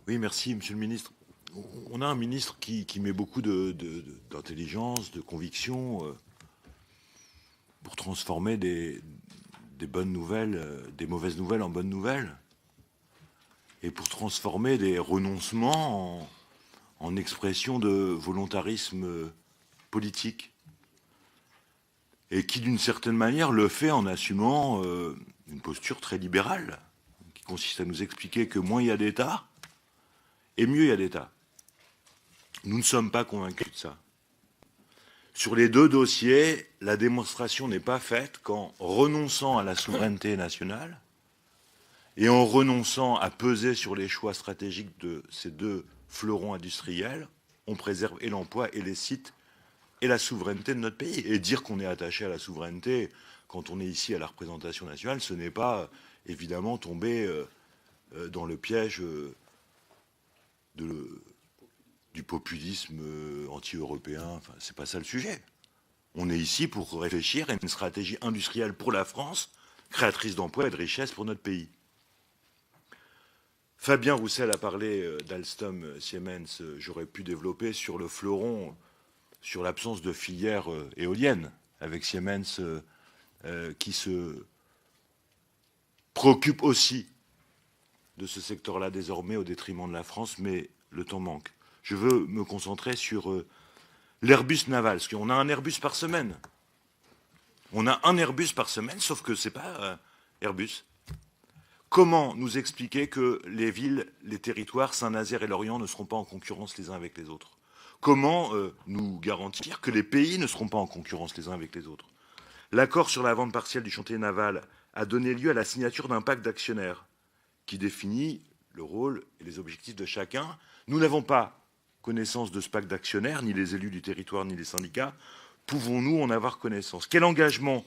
Oui, merci, Monsieur le ministre. On a un ministre qui met beaucoup d'intelligence, de conviction pour transformer des bonnes nouvelles, des mauvaises nouvelles en bonnes nouvelles, et pour transformer des renoncements en expression de volontarisme politique, et qui, d'une certaine manière, le fait en assumant une posture très libérale, qui consiste à nous expliquer que moins il y a d'État, et mieux il y a d'État. Nous ne sommes pas convaincus de ça. Sur les deux dossiers, la démonstration n'est pas faite qu'en renonçant à la souveraineté nationale et en renonçant à peser sur les choix stratégiques de ces deux fleurons industriels, on préserve et l'emploi et les sites et la souveraineté de notre pays. Et dire qu'on est attaché à la souveraineté quand on est ici à la représentation nationale, ce n'est pas évidemment tomber dans le piège du populisme anti-européen. Enfin, c'est pas ça le sujet. On est ici pour réfléchir à une stratégie industrielle pour la France, créatrice d'emplois et de richesses pour notre pays. Fabien Roussel a parlé d'Alstom Siemens. J'aurais pu développer sur le fleuron, sur l'absence de filière éolienne, avec Siemens qui se préoccupe aussi de ce secteur-là désormais au détriment de la France, mais le temps manque. Je veux me concentrer sur l'Airbus naval, parce qu'on a un Airbus par semaine. On a un Airbus par semaine, sauf que ce n'est pas Airbus. Comment nous expliquer que les villes, les territoires, Saint-Nazaire et Lorient ne seront pas en concurrence les uns avec les autres? Comment nous garantir que les pays ne seront pas en concurrence les uns avec les autres? L'accord sur la vente partielle du chantier naval a donné lieu à la signature d'un pacte d'actionnaires qui définit le rôle et les objectifs de chacun. Nous n'avons pas connaissance de ce pacte d'actionnaires, ni les élus du territoire, ni les syndicats. Pouvons-nous en avoir connaissance? Quel engagement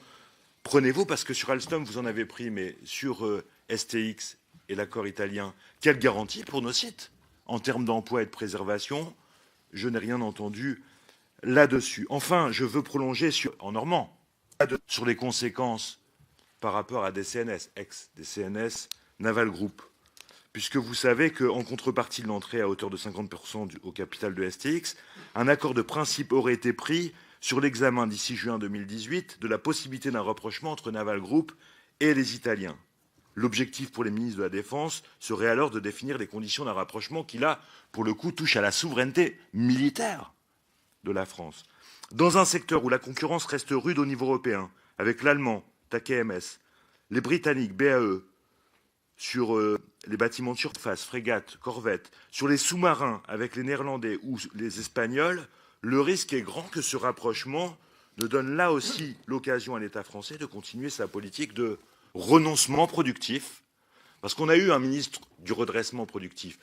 prenez-vous? Parce que sur Alstom, vous en avez pris, mais sur STX et l'accord italien, quelle garantie pour nos sites en termes d'emploi et de préservation? Je n'ai rien entendu là-dessus. Enfin, je veux prolonger en normand sur les conséquences par rapport à des CNS, des CNS Naval Group. Puisque vous savez qu'en contrepartie de l'entrée à hauteur de 50% au capital de STX, un accord de principe aurait été pris sur l'examen d'ici juin 2018 de la possibilité d'un rapprochement entre Naval Group et les Italiens. L'objectif pour les ministres de la Défense serait alors de définir les conditions d'un rapprochement qui, là, pour le coup, touche à la souveraineté militaire de la France. Dans un secteur où la concurrence reste rude au niveau européen, avec l'allemand, TKMS, les britanniques, BAE, sur les bâtiments de surface, frégates, corvettes, sur les sous-marins avec les Néerlandais ou les Espagnols, le risque est grand que ce rapprochement ne donne là aussi l'occasion à l'État français de continuer sa politique de renoncement productif. Parce qu'on a eu un ministre du redressement productif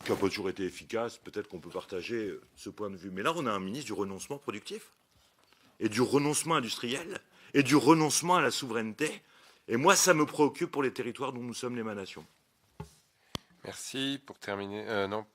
qui n'a pas toujours été efficace, peut-être qu'on peut partager ce point de vue. Mais là, on a un ministre du renoncement productif et du renoncement industriel et du renoncement à la souveraineté. Et moi, ça me préoccupe pour les territoires dont nous sommes l'émanation. Merci. Pour terminer, non,